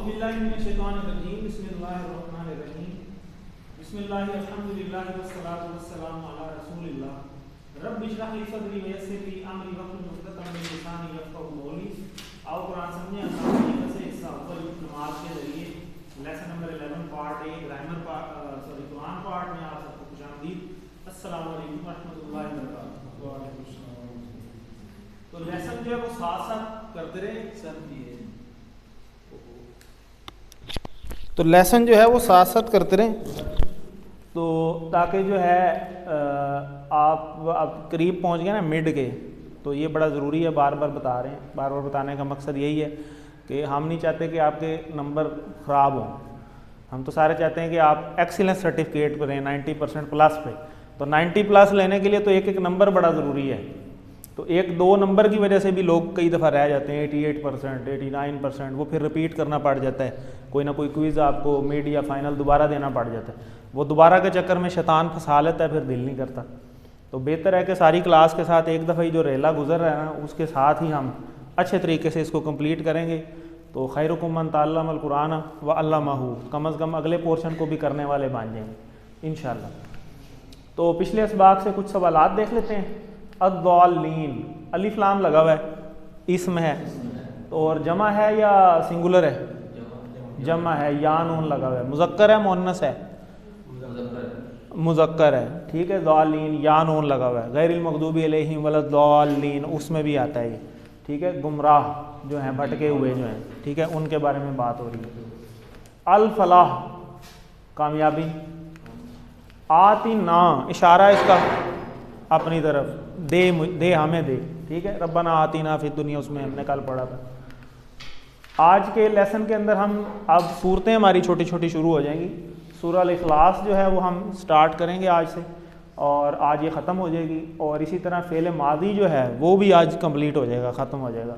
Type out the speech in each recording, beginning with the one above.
औज़ुबिल्लाहिमिनश्शैतानिर्रजीम बिस्मिल्लाहिर्रहमानिर्रहीम बिस्मिल्लाहि अल्हम्दुलिल्लाहि वस्सलातु वस्सलामु अला रसूलिल्लाह रब्बि इश्रह ली सदरी व यस्सिर ली अमरी वहलुल उक़दतम मिन लिसानी यफ़क़हू क़ौली। आओ कुरान समझें आसान तरीके से। हिस्सा अव्वल नमाज के जरिए lesson number 11 part A grammar Quran part में आप सबको खुशामदीद। अस्सलामु अलैकुम रहमतुल्लाहि व बरकातुहू। तो लेसन जो है वो साथ साथ करते रहे सब ये तो लेसन जो है वो साथ साथ करते रहें, तो ताकि जो है आप करीब पहुंच गए ना मिड के, तो ये बड़ा ज़रूरी है। बार बार बता रहे हैं, बार बार बताने का मकसद यही है कि हम नहीं चाहते कि आपके नंबर ख़राब हों। हम तो सारे चाहते हैं कि आप एक्सीलेंस सर्टिफिकेट पर रहें 90% प्लस पे। तो 90 प्लस लेने के लिए तो एक एक नंबर बड़ा ज़रूरी है। तो एक दो नंबर की वजह से भी लोग कई दफ़ा रह जाते हैं 88%, 89%, वो फिर रिपीट करना पड़ जाता है। कोई ना कोई क्विज़ आपको मिड या फाइनल दोबारा देना पड़ जाता है। वो दोबारा के चक्कर में शैतान फंसा लेता है, फिर दिल नहीं करता। तो बेहतर है कि सारी क्लास के साथ एक दफ़ा ही जो रेला गुजर रहा है ना, उसके साथ ही हम अच्छे तरीके से इसको कंप्लीट करेंगे। तो खैरुकुम मन तअल्लमल कुरान व अल्लमहू, कम अज़ कम अगले पोर्शन को भी करने वाले बन जाएंगे इंशाअल्लाह। तो पिछले इसबाक से कुछ सवालात देख लेते हैं। अद्दाल्लीन, अलिफ लाम लगा हुआ है, इसम है और जमा है या सिंगुलर है? जमा है। या नून लगा हुआ है। मुज़क्कर है मुअन्नस है? मुज़क्कर है, ठीक है। दालीन या नून लगा हुआ है। गैरिल मग़दूबी अलैहिम वलद्दालीन, उसमें भी आता है ये, ठीक है। गुमराह जो हैं, भटके हुए जो हैं, ठीक है, उनके बारे में बात हो रही है। अल फलाह, कामयाबी। आतिना, इशारा इसका अपनी तरफ, दे हमें दे, ठीक है। रब्बना आतिना फिद दुनिया, उसमें हमने कल पढ़ा था। आज के लेसन के अंदर हम अब सूरतें हमारी छोटी छोटी शुरू हो जाएंगी। सूरह अल इखलास जो है वो हम स्टार्ट करेंगे आज से, और आज ये ख़त्म हो जाएगी। और इसी तरह फ़ेल मादी जो है वो भी आज कंप्लीट हो जाएगा, ख़त्म हो जाएगा।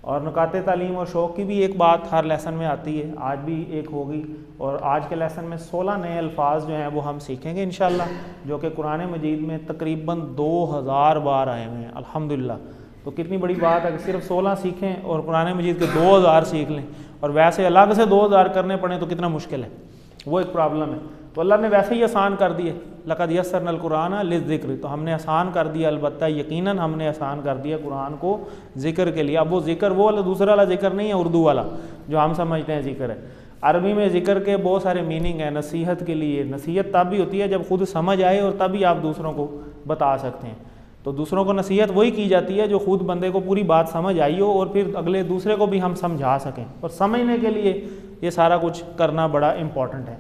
और नुकाते तालीम और शौक़ की भी एक बात हर लेसन में आती है, आज भी एक होगी। और आज के लेसन में 16 नए अल्फाज जो हैं वो हम सीखेंगे इंशाअल्लाह, जो कि कुरान मजीद में तकरीबन 2000 बार आए हुए हैं अल्हम्दुलिल्लाह। तो कितनी बड़ी बात है कि सिर्फ 16 सीखें और कुरान मजीद के 2000 सीख लें। और वैसे अलग से 2000 करने पड़े तो कितना मुश्किल है, वो एक प्रॉब्लम है। तो अल्लाह ने वैसे ही आसान कर दिए, लक़द यस्सरनल कुरान लिज़्ज़िक्र, तो हमने आसान कर दिया, अलबत्ता यकीनन हमने आसान कर दिया कुरान को ज़िक्र के लिए। अब वो ज़िक्र वो वाला दूसरा वाला ज़िक्र नहीं है, उर्दू वाला जो हम समझते हैं ज़िक्र है। अरबी में ज़िक्र के बहुत सारे मीनिंग है। नसीहत के लिए, नसीहत तब भी होती है जब खुद समझ आए और तभी आप दूसरों को बता सकते हैं। तो दूसरों को नसीहत वही की जाती है जो खुद बंदे को पूरी बात समझ आई हो, और फिर अगले दूसरे को भी हम समझा सकें। और समझने के लिए ये सारा कुछ करना बड़ा इम्पॉर्टेंट है।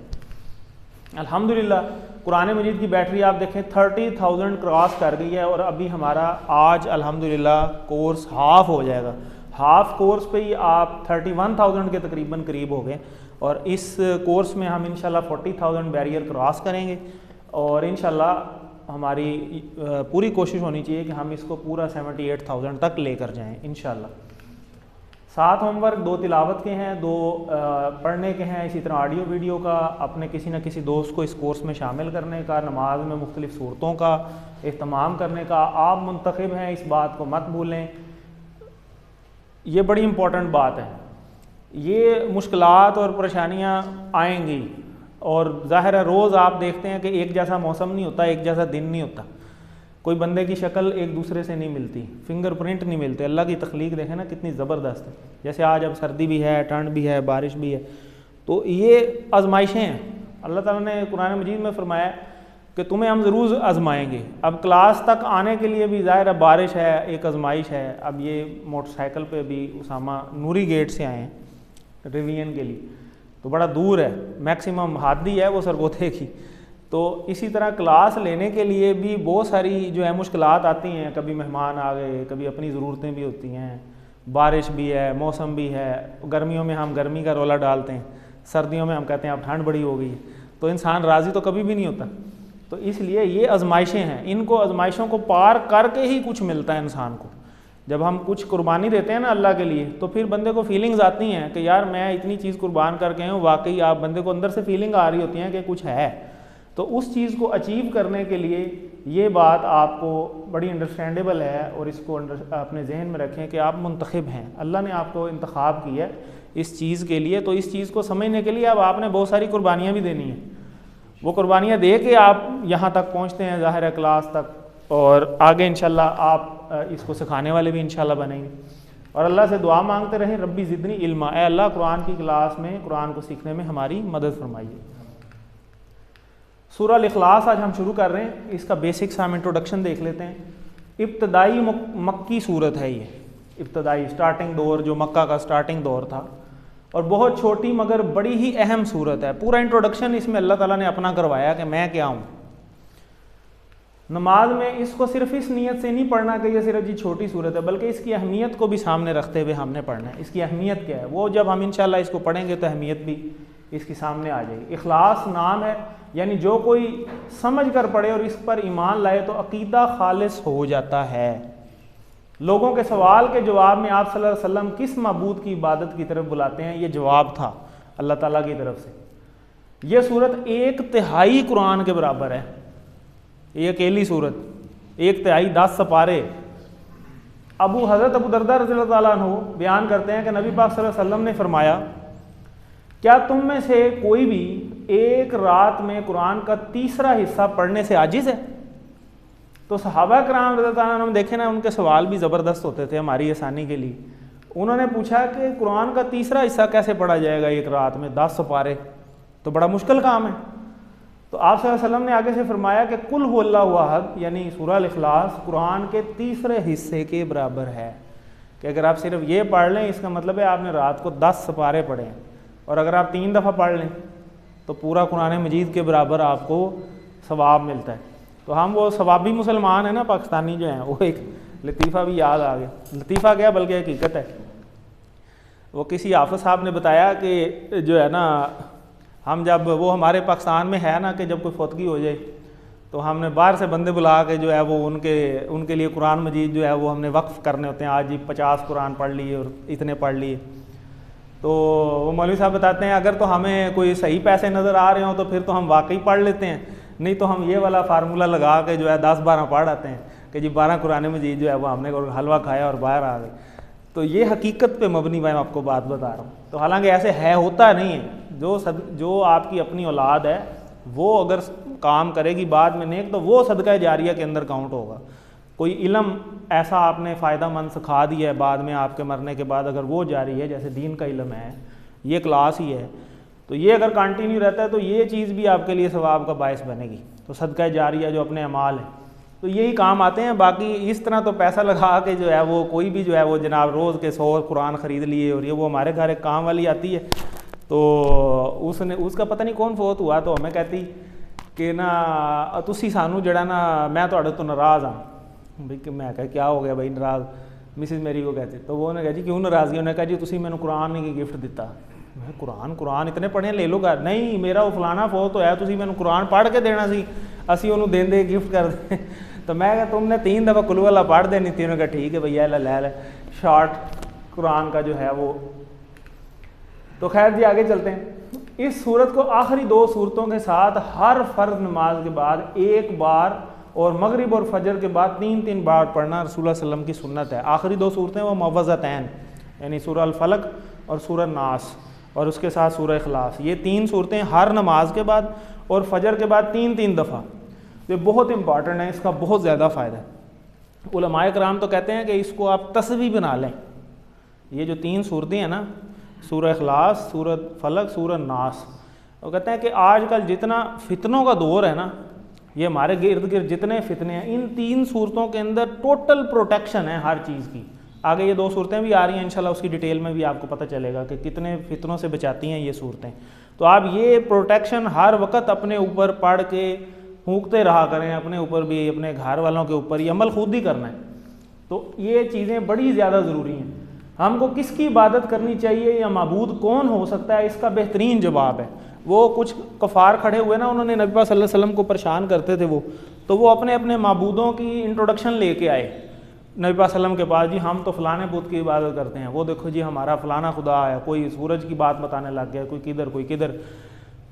अल्हम्दुलिल्लाह कुरान मजीद की बैटरी आप देखें 30,000 क्रॉस कर गई है। और अभी हमारा आज अल्हम्दुलिल्लाह कोर्स हाफ हो जाएगा। हाफ कोर्स पे ही आप 31,000 के तकरीबन करीब हो गए। और इस कोर्स में हम इंशाल्लाह 40,000 बैरियर क्रॉस करेंगे। और इंशाल्लाह हमारी पूरी कोशिश होनी चाहिए कि हम इसको पूरा 78,000 तक लेकर जाएँ इंशाल्लाह। 7 होमवर्क, 2 तिलावत के हैं, 2 पढ़ने के हैं, इसी तरह ऑडियो वीडियो का, अपने किसी न किसी दोस्त को इस कोर्स में शामिल करने का, नमाज में मुख्तलिफ़ सूरतों का इह्तमाम करने का। आप मुंतखब हैं, इस बात को मत भूलें, ये बड़ी इम्पॉर्टेंट बात है। ये मुश्किलात और परेशानियाँ आएंगी, और ज़ाहिर है रोज़ आप देखते हैं कि एक जैसा मौसम नहीं होता, एक जैसा दिन नहीं होता। कोई बंदे की शक्ल एक दूसरे से नहीं मिलती, फिंगरप्रिंट नहीं मिलते। अल्लाह की तख्लीक देखें ना कितनी ज़बरदस्त है। जैसे आज अब सर्दी भी है, ठंड भी है, बारिश भी है, तो ये आजमाइशें हैं। अल्लाह ताला ने कुरान मजीद में फरमाया कि तुम्हें हम ज़रूर आजमाएंगे। अब क्लास तक आने के लिए भी ज़ाहिर है बारिश है, एक आजमाइश है। अब ये मोटरसाइकिल पे भी उसामा नूरी गेट से आए हैं रिवीजन के लिए, तो बड़ा दूर है, मैक्सिमम हादी है वो सरगोधे की। तो इसी तरह क्लास लेने के लिए भी बहुत सारी जो है मुश्किलात आती हैं। कभी मेहमान आ गए, कभी अपनी ज़रूरतें भी होती हैं, बारिश भी है, मौसम भी है। गर्मियों में हम गर्मी का रोला डालते हैं, सर्दियों में हम कहते हैं अब ठंड बड़ी हो गई है। तो इंसान राज़ी तो कभी भी नहीं होता। तो इसलिए ये आजमाइशें हैं, इनको आजमाइशों को पार करके ही कुछ मिलता है इंसान को। जब हम कुछ कुर्बानी देते हैं ना अल्लाह के लिए, तो फिर बंदे को फीलिंग्स आती हैं कि यार मैं इतनी चीज़ कुर्बान करके हूँ। वाकई आप बंदे को अंदर से फीलिंग आ रही होती हैं कि कुछ है। तो उस चीज़ को अचीव करने के लिए ये बात आपको बड़ी अंडरस्टैंडेबल है, और इसको अपने जहन में रखें कि आप मुंतखब हैं, अल्लाह ने आपको इंतखाब किया है। इस चीज़ के लिए। तो इस चीज़ को समझने के लिए अब आपने बहुत सारी कुर्बानियाँ भी देनी है। वो कुर्बानियाँ दे के आप यहाँ तक पहुँचते हैं ज़ाहिर है क्लास तक, और आगे इंशाल्लाह आप इसको सिखाने वाले भी इंशाल्लाह बनेंगे। और अल्लाह से दुआ मांगते रहें, रब्बी ज़िदनी इल्मा, ए अल्लाह कुरान की क्लास में कुरान को सीखने में हमारी मदद फरमाइए। सूरह अल-इखलास आज हम शुरू कर रहे हैं। इसका बेसिक सा हम इंट्रोडक्शन देख लेते हैं। इब्तदाई मक्की सूरत है ये, इब्तदाई स्टार्टिंग दौर जो मक्का का स्टार्टिंग दौर था, और बहुत छोटी मगर बड़ी ही अहम सूरत है। पूरा इंट्रोडक्शन इसमें अल्लाह ताला ने अपना करवाया कि मैं क्या हूँ। नमाज में इसको सिर्फ इस नीयत से नहीं पढ़ना कि ये सिर्फ जी छोटी सूरत है, बल्कि इसकी अहमियत को भी सामने रखते हुए हमने पढ़ना है। इसकी अहमियत क्या है वो जब हम इंशाल्लाह इसको पढ़ेंगे तो अहमियत भी इसकी सामने आ जाएगी। इखलास नाम है, यानी जो कोई समझ कर पढ़े और इस पर ईमान लाए तो अकीदा खालिस हो जाता है। लोगों के सवाल के जवाब में आप सल्लल्लाहु अलैहि वसल्लम किस माबूद की इबादत की तरफ बुलाते हैं, ये जवाब था अल्लाह ताला की तरफ से। ये सूरत 1/3 कुरान के बराबर है, ये अकेली सूरत 1/3 10 सपारे। हज़रत अबू दरदा रज़ियल्लाहु ताला अन्हु बयान करते हैं कि नबी पाक सल्लल्लाहु अलैहि वसल्लम ने फरमाया, क्या तुम में से कोई भी एक रात में कुरान का तीसरा हिस्सा पढ़ने से आजिज़ है? तो सहाबा कराम रज़ियल्लाहु ताला अन्हुम देखे ना, उनके सवाल भी ज़बरदस्त होते थे हमारी आसानी के लिए। उन्होंने पूछा कि कुरान का तीसरा हिस्सा कैसे पढ़ा जाएगा एक रात में 10 सपारे, तो बड़ा मुश्किल काम है। तो आप सल्लल्लाहु अलैहि वसल्लम ने आगे से फरमाया कि कुल हुवल्लाहु अहद यानी सूरह अल-इखलास कुरान के तीसरे हिस्से के बराबर है, कि अगर आप सिर्फ ये पढ़ लें इसका मतलब है आपने रात को 10 सपारे पढ़े हैं, और अगर आप 3 दफ़ा पढ़ लें तो पूरा कुरान मजीद के बराबर आपको सवाब मिलता है। तो हम वो सवाबी मुसलमान हैं ना पाकिस्तानी जो हैं, वो एक लतीफ़ा भी याद आ गया। लतीफ़ा क्या बल्कि हकीकत है। वो किसी हाफ़िज़ साहब ने बताया कि जो है ना, हम जब वो हमारे पाकिस्तान में है ना कि जब कोई फौतगी हो जाए तो हमने बाहर से बंदे बुला के जो है वो उनके लिए कुरान मजीद जो है वो हमने वक्फ़ करने होते हैं। आज जी 50 कुरान पढ़ लिए और इतने पढ़ लिए। तो वो मौलवी साहब बताते हैं अगर तो हमें कोई सही पैसे नज़र आ रहे हो तो फिर तो हम वाकई पढ़ लेते हैं, नहीं तो हम ये वाला फार्मूला लगा के जो है 10-12 पढ़ आते हैं कि जी 12 कुरान मजीद जो है वो हमने हलवा खाया और बाहर आ गए। तो ये हकीकत पे मबनी मैं आपको बात बता रहा हूँ। तो हालांकि ऐसे है, होता नहीं है। जो आपकी अपनी औलाद है वो अगर काम करेगी बाद में नेक, तो वो सदका जारिया के अंदर काउंट होगा। कोई इल्म ऐसा आपने फ़ायदा मंद सिखा दिया है बाद में आपके मरने के बाद, अगर वो जारी है, जैसे दीन का इल्म है, ये क्लास ही है, तो ये अगर कंटिन्यू रहता है तो ये चीज़ भी आपके लिए सवाब का बायस बनेगी। तो सदका जारिया जो अपने अमाल हैं तो यही काम आते हैं। बाकी इस तरह तो पैसा लगा के जो है वो कोई भी जो है वो जनाब रोज़ के 100 कुरान ख़रीद लिए और ये वो हमारे घर एक काम वाली आती है, तो उसका पता नहीं कौन फोत हुआ, तो हमें कहती कि ना तुसी सानू जड़ा ना मैं तुहाडे तो नाराज़ हाँ। भाई कि मैं कहा क्या हो गया भाई नाराज़, मिसिज मेरी को कहती। तो वो उन्हें कहा जी क्यों नाराज़गी? उन्हें कहा जी तुसी मैंने कुरान की गिफ्ट दिता। मैं कुरान इतने पढ़े ले लो घर, नहीं मेरा वो फलाना फोत होया, तुसी मैंने कुरान पढ़ के देना सी, असी उन्होंने देंदे गिफ्ट कर दे। तो मैं कहा तुमने 3 दफ़ा कुल वाला पढ़ देनी थी। उन्होंने कहा ठीक है भैया ले शॉर्ट कुरान का जो है वो। तो खैर जी आगे चलते हैं। इस सूरत को आखिरी 2 सूरतों के साथ हर फ़र्ज नमाज के बाद 1 बार और मगरिब और फजर के बाद 3-3 बार पढ़ना रसूलुल्लाह सल्लल्लाहु अलैहि वसल्लम की सुन्नत है। आखिरी 2 सूरतें वो मुअव्वज़तैन यानी सूरह अल-फलक और सूरह नास, और उसके साथ सूरह इखलास, ये 3 सूरतें हर नमाज के बाद और फजर के बाद 3-3 दफ़ा। ये बहुत इंपॉर्टेंट है, इसका बहुत ज़्यादा फ़ायदा है। उलमाए कराम तो कहते हैं कि इसको आप तस्बीह बना लें। ये जो 3 सूरतें हैं ना, सूरह इखलास, सूरह फलक, सूरह नास, वो कहते हैं कि आजकल जितना फितनों का दौर है ना, ये हमारे गिर्द गिर्द जितने फितने हैं, इन 3 सूरतों के अंदर टोटल प्रोटेक्शन है हर चीज़ की। आगे ये 2 सूरतें भी आ रही हैं इंशाल्लाह, उसकी डिटेल में भी आपको पता चलेगा कि कितने फितनों से बचाती हैं ये सूरतें। तो आप ये प्रोटेक्शन हर वक्त अपने ऊपर पढ़ के फूंकते रहा करें, अपने ऊपर भी, अपने घर वालों के ऊपर, ये अमल खुद ही करना है। तो ये चीज़ें बड़ी ज़्यादा ज़रूरी हैं। हमको किसकी इबादत करनी चाहिए या माबूद कौन हो सकता है, इसका बेहतरीन जवाब है। वो कुछ कफ़ार खड़े हुए ना, उन्होंने नबी पाक सल्लल्लाहु अलैहि वसल्लम को परेशान करते थे वो, तो वो अपने अपने माबूदों की इंट्रोडक्शन लेके आए नबी पाक सल्लल्लाहु अलैहि वसल्लम के पास। जी हम तो फ़लाने बुत की इबादत करते हैं, वो देखो जी हमारा फ़लाना खुदा है। कोई सूरज की बात बताने लग गया, कोई किधर कोई किधर।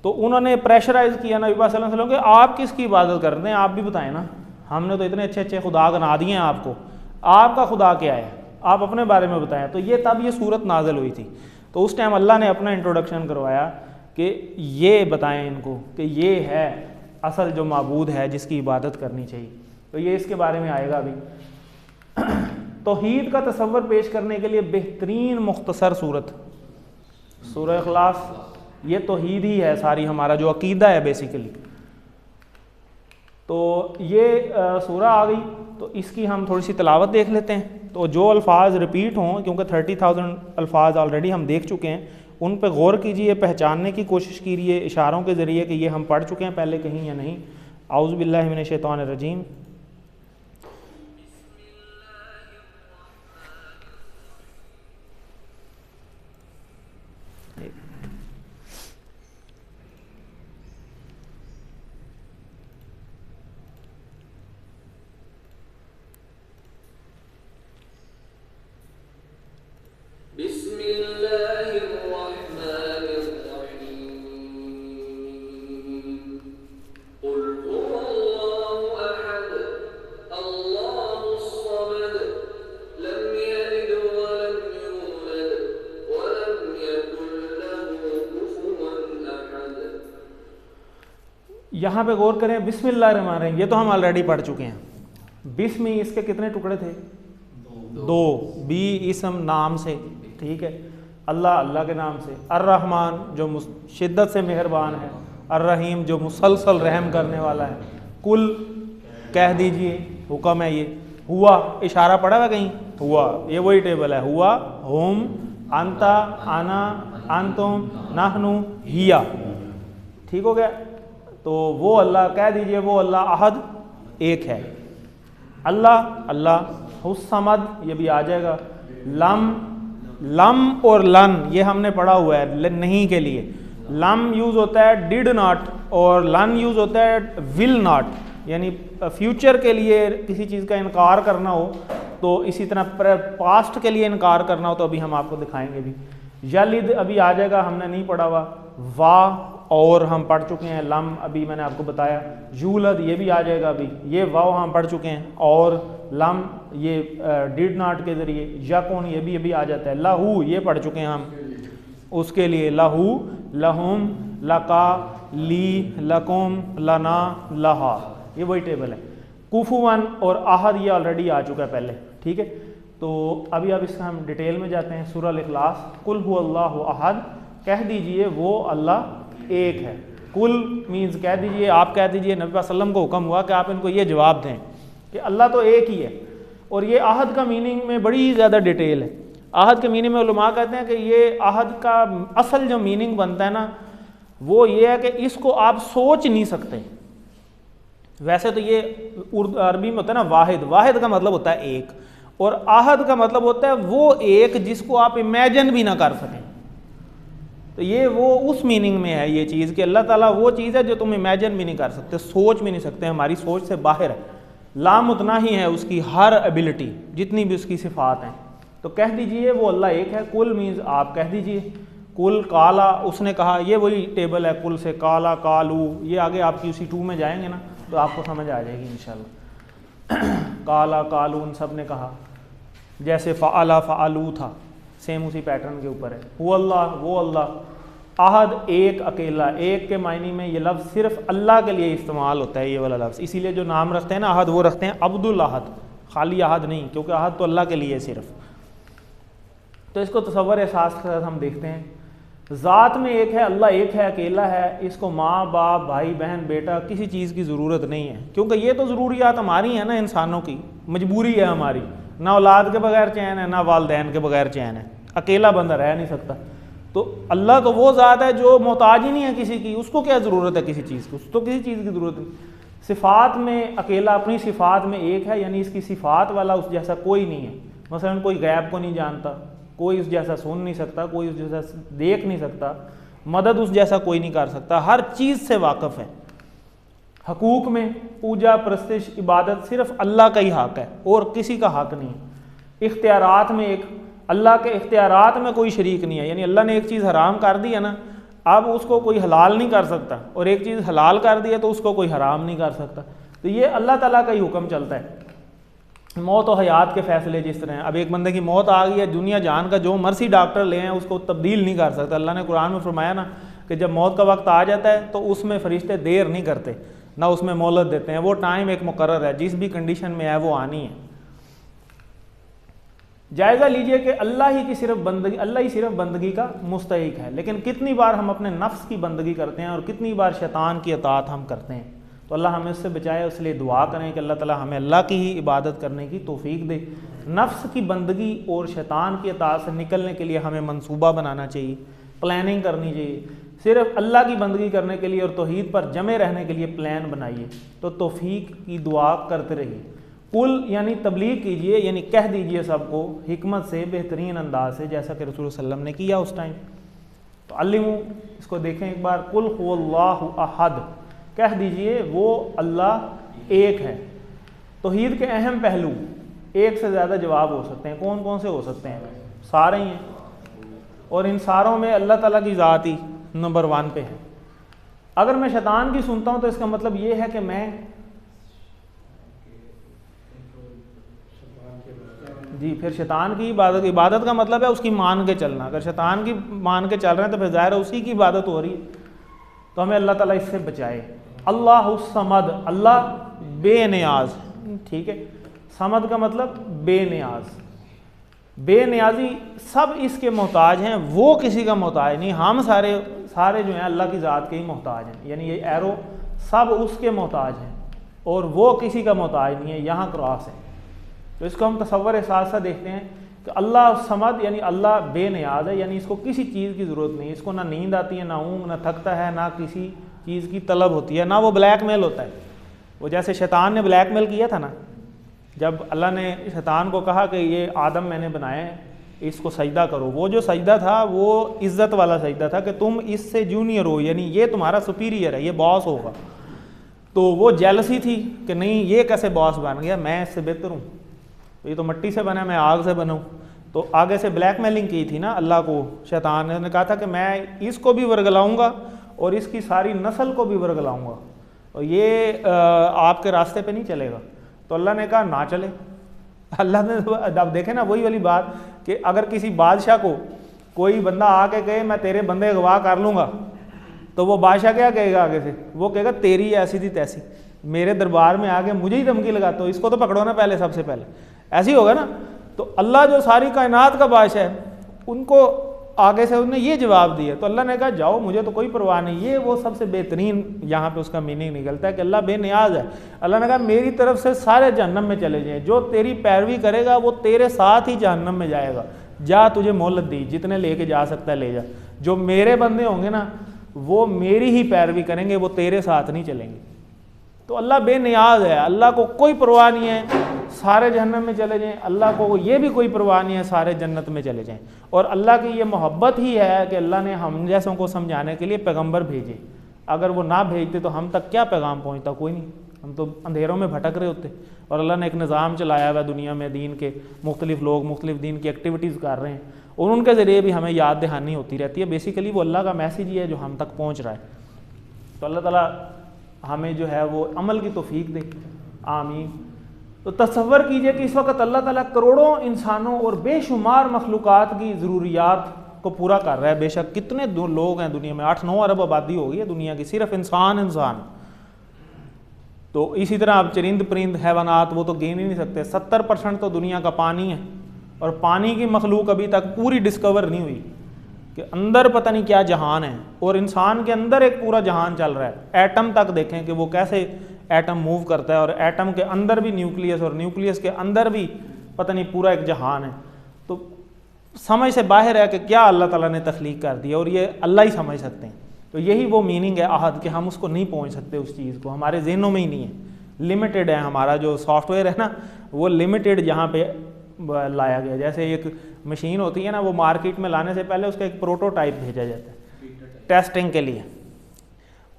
तो उन्होंने प्रेशराइज़ किया नबी पाक सल्लल्लाहु अलैहि वसल्लम कि आप किसकी इबादत करते हैं, आप भी बताएं ना, हमने तो इतने अच्छे अच्छे खुदा बना दिए हैं आपको, आपका खुदा क्या है, आप अपने बारे में बताएं। तो ये तब ये सूरत नाज़िल हुई थी। तो उस टाइम अल्लाह ने अपना इंट्रोडक्शन करवाया कि ये बताएं इनको कि ये है असल जो माबूद है जिसकी इबादत करनी चाहिए। तो ये इसके बारे में आएगा अभी। तौहीद का तसव्वुर पेश करने के लिए बेहतरीन मुख्तसर सूरत सूरह इखलास, ये तौहीद ही है सारी, हमारा जो अकीदा है बेसिकली। तो ये सूरह आ गई, तो इसकी हम थोड़ी सी तिलावत देख लेते हैं। तो जो अल्फाज रिपीट हों, क्योंकि 30,000 अल्फाज ऑलरेडी हम देख चुके हैं, उन पर गौर कीजिए, पहचानने की कोशिश कीजिए इशारों के ज़रिए कि ये हम पढ़ चुके हैं पहले कहीं या नहीं। आऊज़ु बिल्लाहि मिनश शैतानिर रजीम। यहाँ पे गौर करें, बिस्मिल्लाहिर्रहमानिर्रहीम, ये तो हम ऑलरेडी पढ़ चुके हैं। बिस्मी इसके कितने टुकड़े थे? दो। बी इसम नाम से, ठीक है, अल्लाह अल्लाह के नाम से, अर्रहमान जो शिद्दत से मेहरबान है, अर्रहीम जो मुसलसल रहम करने वाला है, कुल कह दीजिए, हुक्म है ये, हुआ इशारा पड़ा हुआ कहीं, हुआ ये वही टेबल है, हुआ, हुम, अंता, आना, अंतुम, नहनु, हिया, ठीक हो गया। तो वो अल्लाह कह दीजिए, वो अल्लाह अहद एक है, अल्लाह अल्लाह हुस्समद, ये भी आ जाएगा, लम, लम और लन ये हमने पढ़ा हुआ है नहीं के लिए। लम यूज़ होता है डिड नॉट और लन यूज़ होता है विल नॉट, यानी फ्यूचर के लिए किसी चीज़ का इनकार करना हो, तो इसी तरह पास्ट के लिए इनकार करना हो तो अभी हम आपको दिखाएंगे भी। यलिद अभी आ जाएगा, हमने नहीं पढ़ा हुआ, वाह और हम पढ़ चुके हैं, लम अभी मैंने आपको बताया, यूलद ये भी आ जाएगा अभी, ये वाव हम पढ़ चुके हैं, और लम ये डिड नॉट के ज़रिए, यकुन ये भी अभी आ जाता है, लहू ये पढ़ चुके हैं हम, उसके लिए लहू, लहुम, लका, ली, लकुम, लना, लहा, ये वही टेबल है। कुफुवन और आहद ये ऑलरेडी आ चुका है पहले, ठीक है। तो अभी अब इसका हम डिटेल में जाते हैं। सूरह अल-इखलास, कुल हुवल्लाहु अहद, कह दीजिए वो अल्लाह एक है। कुल मीन्स कह दीजिए, आप कह दीजिए, नबी पाक सल्लल्लाहु अलैहि वसल्लम को हुक्म हुआ कि आप इनको ये जवाब दें कि अल्लाह तो एक ही है। और ये आहद का मीनिंग में बड़ी ज़्यादा डिटेल है। आहद के मीनिंग में उलमा कहते हैं कि ये आहद का असल जो मीनिंग बनता है ना, वो ये है कि इसको आप सोच नहीं सकते। वैसे तो ये उर्दू अरबी में होता है ना वाहिद, वाहिद का मतलब होता है एक, और आहद का मतलब होता है वो एक जिसको आप इमेजिन भी ना कर सकें। तो ये वो उस मीनिंग में है ये चीज़ कि अल्लाह ताला वो चीज़ है जो तुम इमेजिन भी नहीं कर सकते, सोच भी नहीं सकते, हमारी सोच से बाहर है। लामुतना ही है उसकी हर एबिलिटी, जितनी भी उसकी सिफात हैं। तो कह दीजिए वो अल्लाह एक है। कुल मीन्स आप कह दीजिए, कुल काला उसने कहा, ये वही टेबल है, कुल से काला, कालू, ये आगे आपकी उसी 2 में जाएंगे ना तो आपको समझ आ जाएगी इंशाल्लाह। काला, कालू उन सब ने कहा, जैसे फ़ाला, फ़ालू था, सेम उसी पैटर्न के ऊपर है। वो अल्लाह, वो अल्लाह, आहद एक अकेला, एक के मायने में ये लफ्ज़ सिर्फ अल्लाह के लिए इस्तेमाल होता है ये वाला लफ्ज़। इसीलिए जो नाम रखते हैं ना आहद, वो रखते हैं अब्दुल अहद, खाली अहद नहीं, क्योंकि अहद तो अल्लाह के लिए सिर्फ। तो इसको तसव्वुर एहसास के साथ हम देखते हैं। ज़ात में एक है, अल्लाह एक है, अकेला है, इसको माँ बाप, भाई बहन, बेटा किसी चीज़ की ज़रूरत नहीं है, क्योंकि ये तो ज़रूरियात हमारी हैं ना, इंसानों की मजबूरी है हमारी। ना औलाद के बगैर चैन है, ना वालदैन के बगैर चैन है, अकेला बंदा रह नहीं सकता। तो अल्लाह तो वो ज़ात है जो मोहताज ही नहीं है किसी की, उसको क्या ज़रूरत है किसी चीज़ की, उसको किसी चीज़ की ज़रूरत नहीं। सिफ़ात में अकेला, अपनी सिफ़ात में एक है, यानी इसकी सिफ़ात वाला उस जैसा कोई नहीं है। मसलन कोई गैब को नहीं जानता, कोई उस जैसा सुन नहीं सकता, कोई उस जैसा देख नहीं सकता, मदद उस जैसा कोई नहीं कर सकता, हर चीज़ से वाकिफ़ है। हकूक़ में पूजा, प्रस्तिश, इबादत सिर्फ अल्लाह का ही हक़ है और किसी का हक़ नहीं है। इख्तियारात में एक अल्लाह के इख्तियारात में कोई शरीक नहीं है, यानी अल्लाह ने एक चीज़ हराम कर दी है ना, अब उसको कोई हलाल नहीं कर सकता, और एक चीज़ हलाल कर दी है तो उसको कोई हराम नहीं कर सकता। तो ये अल्लाह ताला का ही हुक्म चलता है। मौत और हयात के फ़ैसले जिस तरह हैं। अब एक बंदे की मौत आ गई है, दुनिया जान का जो मर्सी डॉक्टर ले हैं उसको तब्दील नहीं कर सकता। अल्लाह ने कुरान में फरमाया ना कि जब मौत का वक्त आ जाता है तो उसमें फ़रिश्ते देर नहीं करते, ना उसमें मोहलत देते हैं। वो टाइम एक मुकर्रर है, जिस भी कंडीशन में है वो आनी है। जायज़ा लीजिए कि अल्लाह ही सिर्फ बंदगी का मुस्तहिक है, लेकिन कितनी बार हम अपने नफ्स की बंदगी करते हैं और कितनी बार शैतान की अताअत हम करते हैं। तो अल्लाह हमें उससे बचाए, इसलिए दुआ करें कि अल्लाह ताला हमें अल्लाह की ही इबादत करने की तौफीक दे। नफ्स की बंदगी और शैतान की अताअत से निकलने के लिए हमें मंसूबा बनाना चाहिए, प्लानिंग करनी चाहिए। सिर्फ अल्लाह की बंदगी करने के लिए और तौहीद पर जमे रहने के लिए प्लान बनाइए, तो तौफीक की दुआ करते रहिए। कुल यानी तबलीग कीजिए, यानी कह दीजिए सबको हिकमत से, बेहतरीन अंदाज से, जैसा कि रसूल सल्लल्लाहु अलैहि वसल्लम ने किया उस टाइम। तो अल्लिमू, इसको देखें एक बार, कुल हुवल्लाहु अहद, कह दीजिए वो अल्लाह एक है। तौहीद के अहम पहलू, एक से ज़्यादा जवाब हो सकते हैं। कौन कौन से हो सकते हैं? सारे ही हैं, और इन सारों में अल्लाह ताला की ज़ात ही नंबर 1 पे है। अगर मैं शैतान की सुनता हूँ तो इसका मतलब ये है कि मैं जी, फिर शैतान की इबादत का मतलब है उसकी मान के चलना। अगर शैतान की मान के चल रहे हैं तो फिर ज़ाहिर है उसी की इबादत हो रही है। तो हमें अल्लाह ताला इससे बचाए। अल्लाहुस समद, अल्लाह बेनियाज, ठीक है। समद का मतलब बेनियाज, बेनियाजी, सब इसके मोहताज हैं, वो किसी का मोहताज नहीं। हम सारे जो हैं अल्लाह की ज़ात के ही मोहताज हैं, यानी ये एरो सब उसके मोहताज हैं और वो किसी का मोहताज नहीं है। यहाँ क्रॉस है, तो इसको हम तसव्वुर साथ साथ देखते हैं कि अल्लाह समद यानी अल्लाह बेनियाज है, यानी इसको किसी चीज़ की ज़रूरत नहीं। इसको ना नींद आती है, ना ऊँग, ना थकता है, ना किसी चीज़ की तलब होती है, ना वो ब्लैकमेल होता है। वो जैसे शैतान ने ब्लैकमेल किया था ना, जब अल्लाह ने शैतान को कहा कि ये आदम मैंने बनाए, इसको सजदा करो। वो जो सजदा था वो इज़्ज़त वाला सजदा था कि तुम इससे जूनियर हो, यानी ये तुम्हारा सुपीरियर है, ये बॉस होगा। तो वो जेलसी थी कि नहीं, ये कैसे बॉस बन गया, मैं इससे बेहतर हूँ, ये तो मिट्टी से बना, मैं आग से बनूँ। तो आगे से ब्लैकमेलिंग की थी ना अल्लाह को शैतान ने कहा था कि मैं इसको भी वर्गलाऊँगा और इसकी सारी नस्ल को भी वर्गलाऊँगा, और ये आपके रास्ते पे नहीं चलेगा। तो अल्लाह ने कहा ना चले। अल्लाह ने, अब देखें ना वही वाली बात कि अगर किसी बादशाह को कोई बंदा आके कहे मैं तेरे बंदे अगवा कर लूँगा, तो वो बादशाह क्या कहेगा आगे से? वो कहेगा तेरी ऐसी थी तैसी, मेरे दरबार में आके मुझे ही धमकी लगाते हो, इसको तो पकड़ो ना पहले, सबसे पहले। ऐसे ही होगा ना। तो अल्लाह जो सारी कायनात का बादशाह है, उनको आगे से उन्होंने ये जवाब दिया, तो अल्लाह ने कहा जाओ, मुझे तो कोई परवाह नहीं। ये वो सबसे बेहतरीन यहाँ पे उसका मीनिंग निकलता है कि अल्लाह बेनियाज है। अल्लाह ने कहा मेरी तरफ से सारे जहन्नम में चले जाएँ, जो तेरी पैरवी करेगा वो तेरे साथ ही जहन्नम में जाएगा। जा, तुझे मोहलत दी, जितने लेके जा सकता है ले जा। जो मेरे बंदे होंगे ना वो मेरी ही पैरवी करेंगे, वो तेरे साथ नहीं चलेंगे। तो अल्लाह बेनियाज है, अल्लाह को कोई परवाह नहीं है सारे जहन्नम में चले जाएं, अल्लाह को ये भी कोई परवाह नहीं है सारे जन्नत में चले जाएं। और अल्लाह की ये मोहब्बत ही है कि अल्लाह ने हम जैसों को समझाने के लिए पैगंबर भेजे। अगर वो ना भेजते तो हम तक क्या पैगाम पहुंचता? कोई नहीं, हम तो अंधेरों में भटक रहे होते। और अल्लाह ने एक निज़ाम चलाया हुआ दुनिया में, दीन के मुख्तलिफ लोग मुख्तलिफ दीन की एक्टिविटीज़ कर रहे हैं, और उनके ज़रिए भी हमें याद दहानी होती रहती है। बेसिकली वो अल्लाह का मैसेज ही है जो हम तक पहुँच रहा है। तो अल्लाह ताला हमें जो है वो अमल की तौफीक दे, आमीन। तो तसव्वुर कीजिए कि इस वक्त अल्लाह ताला करोड़ों इंसानों और बेशुमार मखलूक़ात की ज़रूरियात को पूरा कर रहा है। बेशक कितने लोग हैं दुनिया में, 8-9 अरब आबादी हो गई है दुनिया की, सिर्फ इंसान। तो इसी तरह आप चरिंद परिंद हैवानात वो तो गिन ही नहीं सकते। 70% तो दुनिया का पानी है, और पानी की मखलूक अभी तक पूरी डिस्कवर नहीं हुई कि अंदर पता नहीं क्या जहान है। और इंसान के अंदर एक पूरा जहान चल रहा है। एटम तक देखें कि वो कैसे एटम मूव करता है, और एटम के अंदर भी न्यूक्लियस, और न्यूक्लियस के अंदर भी पता नहीं पूरा एक जहान है। तो समझ से बाहर है कि क्या अल्लाह ताला ने तख्लीक कर दिया, और ये अल्लाह ही समझ सकते हैं। तो यही वो मीनिंग है अहद, कि हम उसको नहीं पहुँच सकते, उस चीज़ को हमारे जहनों में ही नहीं है, लिमिटेड है। हमारा जो सॉफ्टवेयर है ना वो लिमिटेड जहाँ पे लाया गया। जैसे एक मशीन होती है ना, वो मार्केट में लाने से पहले उसका एक प्रोटोटाइप भेजा जाता है टेस्टिंग के लिए।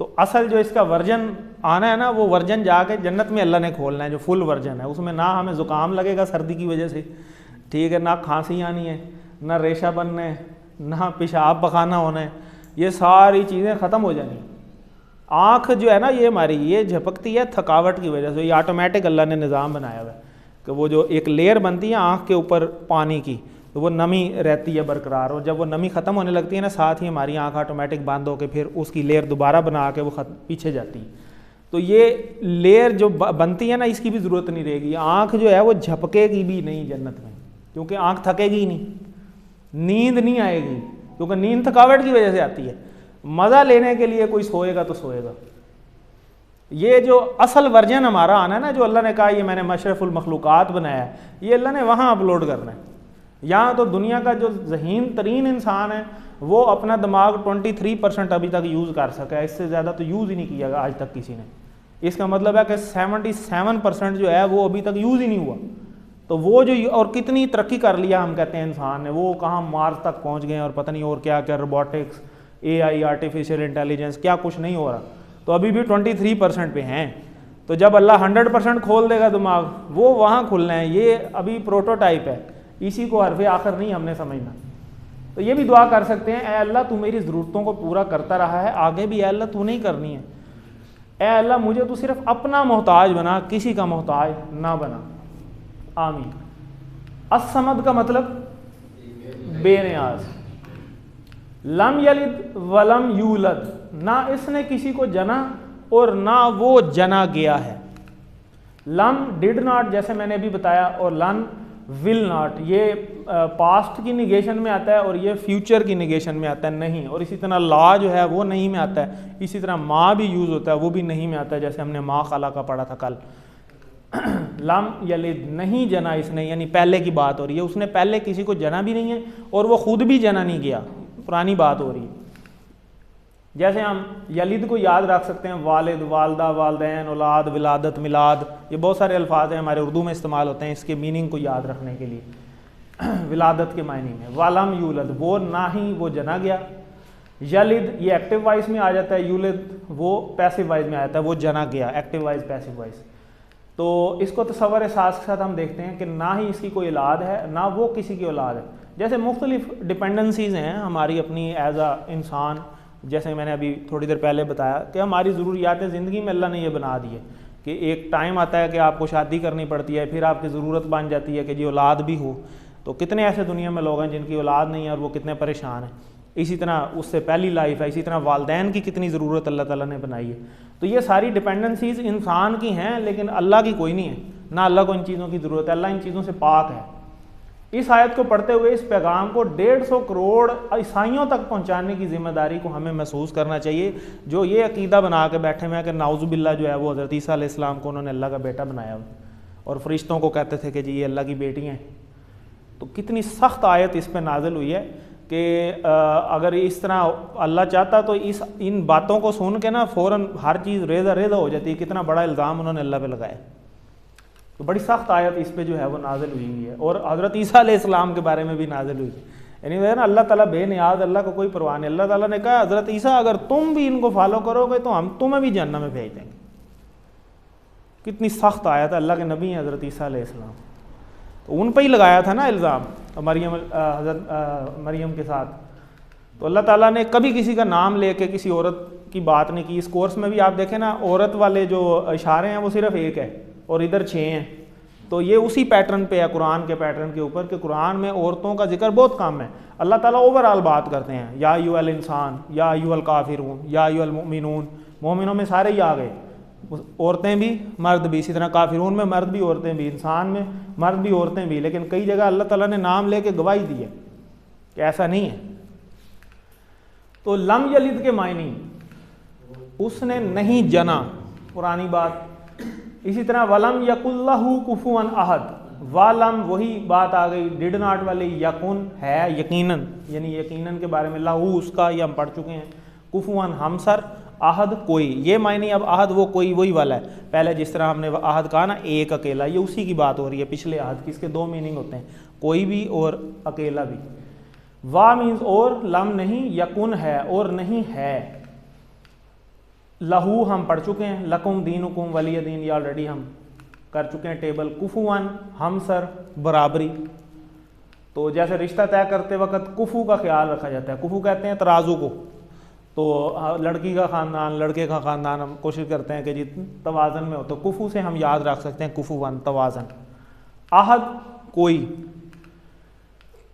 तो असल जो इसका वर्जन आना है ना, वो वर्जन जाके जन्नत में अल्लाह ने खोलना है, जो फुल वर्जन है। उसमें ना हमें ज़ुकाम लगेगा सर्दी की वजह से, ठीक है, ना खांसी आनी है, ना रेशा बनना है, ना पेशाब पखाना होना है, ये सारी चीज़ें ख़त्म हो जानी। आँख जो है ना ये हमारी ये झपकती है थकावट की वजह से। ये ऑटोमेटिक अल्लाह ने निज़ाम बनाया हुआ है कि वो जो एक लेयर बनती है आँख के ऊपर पानी की, तो वो नमी रहती है बरकरार, और जब वो नमी ख़त्म होने लगती है ना, साथ ही हमारी आँख ऑटोमेटिक बंद होकर फिर उसकी लेयर दोबारा बना के वो पीछे जाती है। तो ये लेयर जो बनती है ना, इसकी भी ज़रूरत नहीं रहेगी। आँख जो है वो झपकेगी भी नहीं जन्नत में, क्योंकि आँख थकेगी ही नहीं, नींद नहीं आएगी, क्योंकि नींद थकावट की वजह से आती है। मज़ा लेने के लिए कोई सोएगा तो सोएगा। ये जो असल वर्जन हमारा आना है ना, जो अल्लाह ने कहा ये मैंने मशरफुल मखलूक़ात बनाया है, ये अल्लाह ने वहाँ अपलोड करना है। यहाँ तो दुनिया का जो ज़हीन तरीन इंसान है वो अपना दिमाग 23% अभी तक यूज़ कर सका है, इससे ज़्यादा तो यूज़ ही नहीं किया आज तक किसी ने। इसका मतलब है कि 77% जो है वो अभी तक यूज़ ही नहीं हुआ। तो वो जो, और कितनी तरक्की कर लिया हम कहते हैं इंसान ने, वो कहाँ मार्स तक पहुँच गए और पता नहीं और क्या क्या, रोबोटिक्स, AI, आर्टिफिशियल इंटेलिजेंस, क्या कुछ नहीं हो रहा। तो अभी भी 23% पे हैं। तो जब अल्लाह 100% खोल देगा दिमाग, वो वहाँ खुलना है। ये अभी प्रोटोटाइप है, इसी को हरफ़े आखिर नहीं हमने समझना। तो ये भी दुआ कर सकते हैं, ऐ अल्लाह तू मेरी ज़रूरतों को पूरा करता रहा है, आगे भी ऐ अल्लाह तू नहीं करनी है। ऐ अल्लाह मुझे तू सिर्फ अपना मोहताज बना, किसी का मोहताज ना बना। आमीन। अस्समद का मतलब बेनियाज। लम यलिद वलम यूलद, ना इसने किसी को जना और ना वो जना गया है। लम डिड नॉट, जैसे मैंने अभी बताया, और लन विल नॉट, ये पास्ट की निगेशन में आता है और ये फ्यूचर की निगेशन में आता है, नहीं। और इसी तरह ला जो है वो नहीं में आता है। इसी तरह माँ भी यूज़ होता है, वो भी नहीं में आता है, जैसे हमने माँ खाला का पढ़ा था कल। लम यलिद, नहीं जना इसने, यानी पहले की बात हो रही है, उसने पहले किसी को जना भी नहीं है और वो खुद भी जना नहीं गया, पुरानी बात हो रही है। जैसे हम यलिद को याद रख सकते हैं, वालिद, वालदा, वालदैन, औलाद, विलादत, मिलाद, ये बहुत सारे अल्फाज हैं, हमारे उर्दू में इस्तेमाल होते हैं इसके मीनिंग को याद रखने के लिए। विलादत के मायने में। वालम यूलद, वो ना ही वो जना गया। यलिद ये एक्टिव वाइज में आ जाता है, यूलिद वो पैसिव वाइज में आ जाता है, वो जना गया, एक्टिव वाइज पैसिव वाइज। तो इसको तसव्वुर एहसास के साथ हम देखते हैं कि ना ही इसकी कोई औलाद है, ना वो किसी की औलाद है। जैसे मुख्तलिफ डिपेंडेंसीज़ हैं हमारी अपनी एज आ इंसान, जैसे मैंने अभी थोड़ी देर पहले बताया कि हमारी ज़रूरियात ज़िंदगी में अल्लाह ने ये बना दी है कि एक टाइम आता है कि आपको शादी करनी पड़ती है, फिर आपकी ज़रूरत बन जाती है कि जी औलाद भी हो। तो कितने ऐसे दुनिया में लोग हैं जिनकी औलाद नहीं है और वो कितने परेशान हैं। इसी तरह उससे पहली लाइफ है, इसी तरह वालदैन की कितनी ज़रूरत अल्लाह ताला ने बनाई है। तो ये सारी डिपेंडेंसीज़ इंसान की हैं, लेकिन अल्लाह की कोई नहीं है, ना अल्लाह को इन चीज़ों की ज़रूरत है, अल्लाह इन चीज़ों से पाक है। इस आयत को पढ़ते हुए इस पैगाम को 150 करोड़ ईसाइयों तक पहुंचाने की जिम्मेदारी को हमें महसूस करना चाहिए, जो ये अकीदा बना के बैठे हुए हैं कि नाउज़ुबिल्लाह जो है वो हज़रत ईसा अलैहिस्सलाम को उन्होंने अल्लाह का बेटा बनाया हुआ, और फरिश्तों को कहते थे कि जी ये अल्लाह की बेटी हैं। तो कितनी सख्त आयत इस पर नाजिल हुई है कि अगर इस तरह अल्लाह चाहता तो इन बातों को सुन के ना फ़ौरन हर चीज़ रेज़ा रेज़ा हो जाती है। कितना बड़ा इल्ज़ाम उन्होंने अल्लाह पे लगाया। तो बड़ी सख्त आयत इस पे जो है वो नाजिल हुई है, और हज़रत ईसा अलैहिस्सलाम के बारे में भी नाजिल हुई है। यानी वह ना अल्लाह ताला बेनियाज, अल्लाह को कोई परवाह नहीं। अल्लाह ताला ने कहा हज़रत ईसा अगर तुम भी इनको फॉलो करोगे तो हम तुम्हें भी जन्नत में भेज देंगे। कितनी सख्त आयत है, अल्लाह के नबी हैं हज़रत ईसा अलैहिस्सलाम, तो उन पर ही लगाया था ना इल्ज़ाम हज़रत मरियम के साथ। तो अल्लाह ताला ने कभी किसी का नाम लेके किसी औरत की बात नहीं की। इस कोर्स में भी आप देखें ना, औरत वाले जो इशारे हैं वो सिर्फ एक है और इधर 6 हैं। तो ये उसी पैटर्न पे है, कुरान के पैटर्न के ऊपर, कि कुरान में औरतों का जिक्र बहुत कम है। अल्लाह ताला ओवरऑल बात करते हैं, या अय्युहल इंसान, या अय्युहल काफिरून, या अय्युहल मुमिनून। मोमिनों में सारे ही आ गए, औरतें भी मर्द भी। इसी तरह काफिरून में मर्द भी औरतें भी, इंसान में मर्द भी औरतें भी। लेकिन कई जगह अल्लाह ताला ने नाम लेके गवाही दी है कि ऐसा नहीं है। तो लम यलिद के मायनी उसने नहीं जना, पुरानी बात। इसी तरह वलम यकुल्लहु कुफुवन अहद, वालम वही बात आ गई डिड नॉट वाली, यकुन है यकीनन, यानी यकीनन के बारे में, लहू उसका, ये हम पढ़ चुके हैं। कुफुवन हमसर, अहद कोई, ये मायने अब अहद वो कोई वही वाला है। पहले जिस तरह हमने अहद कहा ना एक अकेला, ये उसी की बात हो रही है पिछले अहद की। इसके 2 मीनिंग होते हैं, कोई भी और अकेला भी। वाह मीन्स और, लम नहीं, यकुन है और नहीं है। लहू हम पढ़ चुके हैं, लकुम दीनुकुम वलिय दीन, ये ऑलरेडी हम कर चुके हैं टेबल। कुफुवन हमसर, बराबरी। तो जैसे रिश्ता तय करते वक्त कुफू का ख्याल रखा जाता है। कुफू कहते हैं तराजू को। तो लड़की का ख़ानदान, लड़के का ख़ानदान, हम कोशिश करते हैं कि जी तवाज़न में हो। तो कुफू से हम याद रख सकते हैं कुफुवन, तवाज़न। अहद कोई,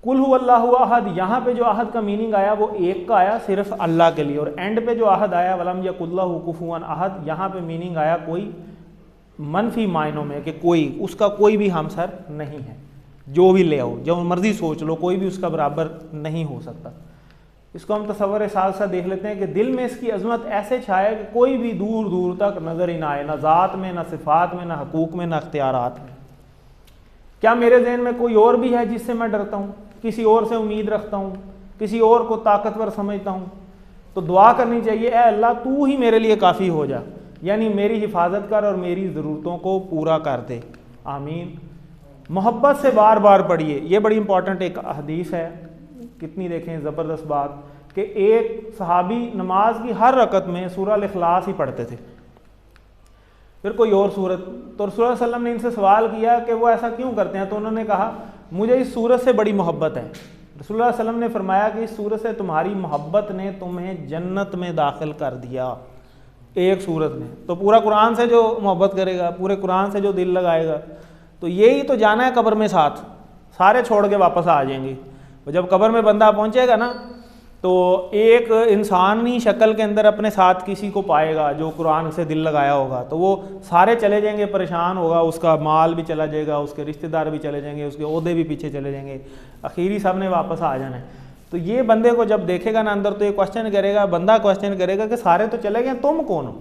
कुल हु अल्लाहु अहद, यहाँ पे जो अहद का मीनिंग आया वो एक का आया सिर्फ अल्लाह के लिए, और एंड पे जो अहद आया वलम यकुल्लाहु कुफुवन अहद, यहाँ पे मीनिंग आया कोई मनफी मायनों में कि कोई, उसका कोई भी हमसर नहीं है, जो भी ले आओ, जो मर्जी सोच लो, कोई भी उसका बराबर नहीं हो सकता। इसको हम तसव्वुर साथ साथ देख लेते हैं कि दिल में इसकी अजमत ऐसे छाए कि कोई भी दूर दूर तक नज़र ही ना आए, ना ज़ात में, ना सिफ़ात में, ना हकूक़ में, ना अख्तियारात में। क्या मेरे जहन में कोई और भी है जिससे मैं डरता हूँ, किसी और से उम्मीद रखता हूँ, किसी और को ताकतवर समझता हूँ? तो दुआ करनी चाहिए, ए अल्लाह तू ही मेरे लिए काफ़ी हो जा, यानी मेरी हिफाजत कर और मेरी ज़रूरतों को पूरा कर दे, आमीन। मोहब्बत से बार बार पढ़िए, ये बड़ी इंपॉर्टेंट एक हदीस है, कितनी देखें ज़बरदस्त बात, कि एक सहाबी नमाज की हर रकत में सूरह अल-इखलास ही पढ़ते थे, फिर कोई और सूरत। तो रसूलुल्लाह सल्लल्लाहु अलैहि वसल्लम ने इनसे सवाल किया कि वो ऐसा क्यों करते हैं, तो उन्होंने कहा मुझे इस सूरत से बड़ी मोहब्बत है। रसूलुल्लाह सल्लल्लाहु अलैहि वसल्लम ने फरमाया कि इस सूरत से तुम्हारी मोहब्बत ने तुम्हें जन्नत में दाखिल कर दिया, एक सूरत में। तो पूरा कुरान से जो मोहब्बत करेगा, पूरे कुरान से जो दिल लगाएगा, तो यही तो जाना है कब्र में साथ, सारे छोड़ के वापस आ जाएंगे। और जब कब्र में बंदा पहुंचेगा ना, तो एक इंसानी शक्ल के अंदर अपने साथ किसी को पाएगा जो कुरान से दिल लगाया होगा, तो वो सारे चले जाएंगे, परेशान होगा, उसका माल भी चला जाएगा, उसके रिश्तेदार भी चले जाएंगे, उसके ओहदे भी पीछे चले जाएंगे, आखिरी सब ने वापस आ जाना है। तो ये बंदे को जब देखेगा ना अंदर, तो ये क्वेश्चन करेगा, बंदा क्वेश्चन करेगा कि सारे तो चले गए, तुम कौन हो?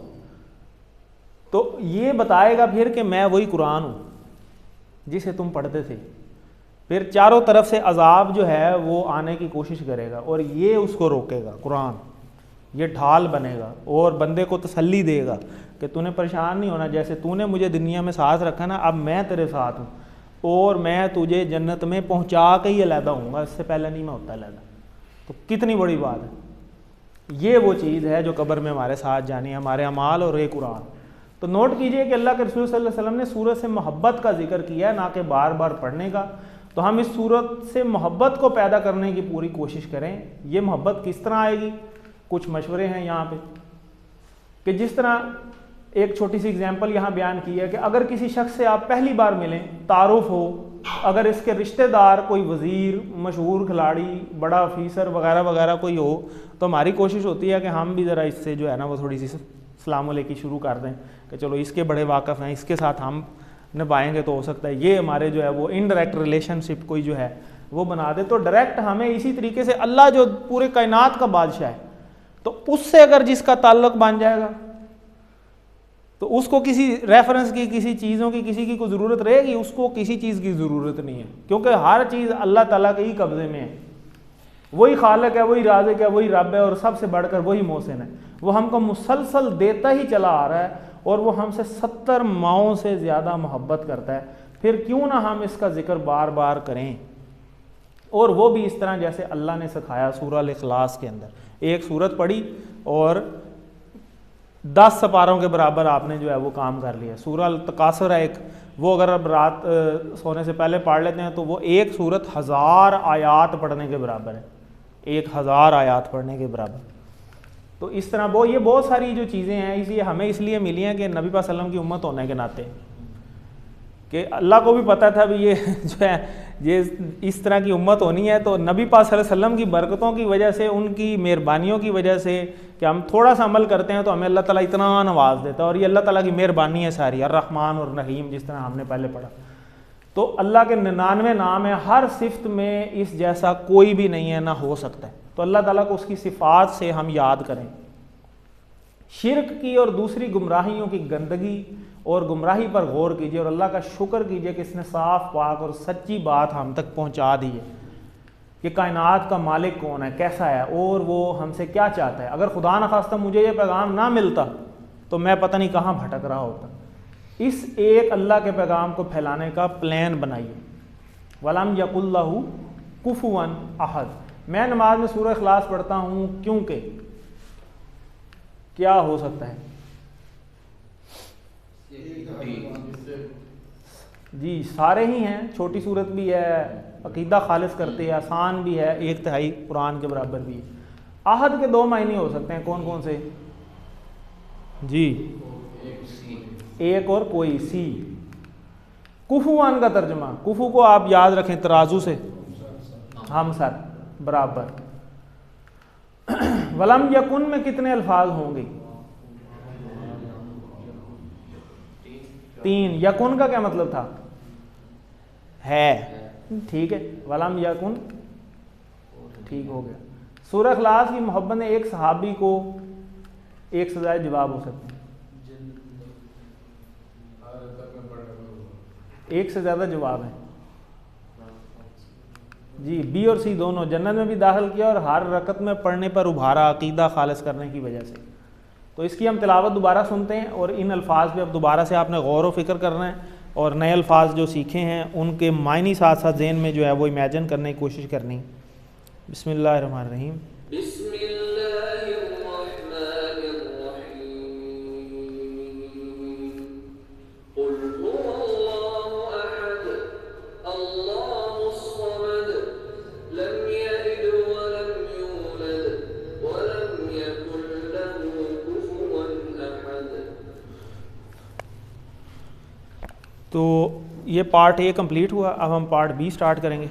तो ये बताएगा फिर कि मैं वही कुरान हूँ जिसे तुम पढ़ते थे। फिर चारों तरफ से अजाब जो है वो आने की कोशिश करेगा, और ये उसको रोकेगा, कुरान ये ढाल बनेगा और बंदे को तसल्ली देगा कि तूने परेशान नहीं होना, जैसे तूने मुझे दुनिया में साथ रखा ना, अब मैं तेरे साथ हूँ और मैं तुझे जन्नत में पहुँचा के ही अलहदा हूँगा, इससे पहले नहीं मैं होता अलहदा। तो कितनी बड़ी बात है, ये वो चीज़ है जो कब्र में हमारे साथ जानी है, हमारे अमाल और ये कुरान। तो नोट कीजिए कि अल्लाह के रसूल सल्लल्लाहु अलैहि वसल्लम ने सूरत से मोहब्बत का जिक्र किया है, ना कि बार बार पढ़ने का। तो हम इस सूरत से मोहब्बत को पैदा करने की पूरी कोशिश करें। ये मोहब्बत किस तरह आएगी, कुछ मशवरे हैं यहाँ पे, कि जिस तरह एक छोटी सी एग्जांपल यहाँ बयान की है कि अगर किसी शख्स से आप पहली बार मिलें, तारुफ हो, अगर इसके रिश्तेदार कोई वज़ीर, मशहूर खिलाड़ी, बड़ा ऑफिसर वगैरह वगैरह कोई हो, तो हमारी कोशिश होती है कि हम भी ज़रा इससे जो है ना वो थोड़ी सी सलाम अलैकुम शुरू कर दें, कि चलो इसके बड़े वाकफ़ हैं, इसके साथ हम निभाएंगे तो हो सकता है ये हमारे जो है वो इनडायरेक्ट रिलेशनशिप कोई जो है वो बना दे। तो डायरेक्ट हमें इसी तरीके से अल्लाह जो पूरे कायनात का बादशाह है, तो उससे अगर जिसका ताल्लुक बन जाएगा, तो उसको किसी रेफरेंस की, किसी चीज़ों की, किसी की कोई ज़रूरत रहेगी? उसको किसी चीज़ की ज़रूरत नहीं है, क्योंकि हर चीज़ अल्लाह ताला के ही कब्ज़े में है। वही खालिक है, वही राज़िक है, वही रब है, और सबसे बढ़कर वही मोहसिन है। वो हमको मुसलसल देता ही चला आ रहा है, और वो हमसे 70 माओं से ज़्यादा मोहब्बत करता है। फिर क्यों ना हम इसका जिक्र बार बार करें, और वो भी इस तरह जैसे अल्लाह ने सिखाया सूरह अल-इखलास के अंदर। एक सूरत पढ़ी और 10 सपारों के बराबर आपने जो है वो काम कर लिया। सूरह अल-तकासुर है एक, वो अगर अब रात सोने से पहले पढ़ लेते हैं तो वो एक सूरत 1000 आयात पढ़ने के बराबर है, 1000 आयात पढ़ने के बराबर। तो इस तरह वो ये बहुत सारी जो चीज़ें हैं, इसलिए हमें इसलिए मिली हैं कि नबी पाक सल्लल्लाहु अलैहि वसल्लम की उम्मत होने के नाते, कि अल्लाह को भी पता था भी ये जो है ये इस तरह की उम्मत होनी है। तो नबी पाक सल्लल्लाहु अलैहि वसल्लम की बरकतों की वजह से, उनकी मेहरबानियों की वजह से, कि हम थोड़ा सा अमल करते हैं तो हमें अल्लाह ताला इतना नवाज देता है, और ये अल्लाह ताला की मेहरबानी है सारी, अर्रहमान और रहीम, जिस तरह हमने पहले पढ़ा। तो अल्लाह के 99 नाम है, हर सिफ्त में इस जैसा कोई भी नहीं है, ना हो सकता है। तो अल्लाह ताला को उसकी सिफ़ात से हम याद करें। शिरक की और दूसरी गुमराहियों की गंदगी और गुमराही पर गौर कीजिए, और अल्लाह का शुक्र कीजिए कि इसने साफ पाक और सच्ची बात हम तक पहुंचा दी है कि कायनात का मालिक कौन है, कैसा है, और वो हमसे क्या चाहता है। अगर खुदा न खास्ता मुझे ये पैगाम ना मिलता तो मैं पता नहीं कहाँ भटक रहा होता। इस एक अल्लाह के पैगाम को फैलाने का प्लान बनाइए। वलम यकुल्लहु कुफुवन अहद। मैं नमाज में सूरह इखलास पढ़ता हूँ क्योंकि क्या हो सकता है जी, सारे ही हैं, छोटी सूरत भी है, अकीदा खालिस करते हैं, आसान भी है, 1/3 कुरान के बराबर भी है। आहद के 2 मायने हो सकते हैं, कौन कौन से जी? एक और कोई सी। कुफुआन का तर्जमा, कुफू को आप याद रखें तराजू से, हम सर बराबर। वलम यकुन में कितने अल्फाज होंगे? 3। यकुन का क्या मतलब था? है, ठीक है, वलम यकुन, ठीक हो गया। सूरह इखलास की मोहब्बत में एक सहाबी को एक से ज़्यादा जवाब हो सकते हैं, एक से ज़्यादा जवाब हैं जी। बी और सी दोनों जन्नत में भी दाखिल किया और हर रकत में पढ़ने पर उभारा अकीदा खालिस करने की वजह से। तो इसकी हम तिलावत दोबारा सुनते हैं और इन अल्फाज पे अब दोबारा से आपने गौर व फिक्र करना है और नए अल्फाज जो सीखे हैं उनके मायनी साथ साथ ज़हन में जो है वो इमेजिन करने की कोशिश करनी। बिस्मिल्लाहिर्रहमानिर्रहीम। तो ये पार्ट ए कंप्लीट हुआ। अब हम पार्ट बी स्टार्ट करेंगे।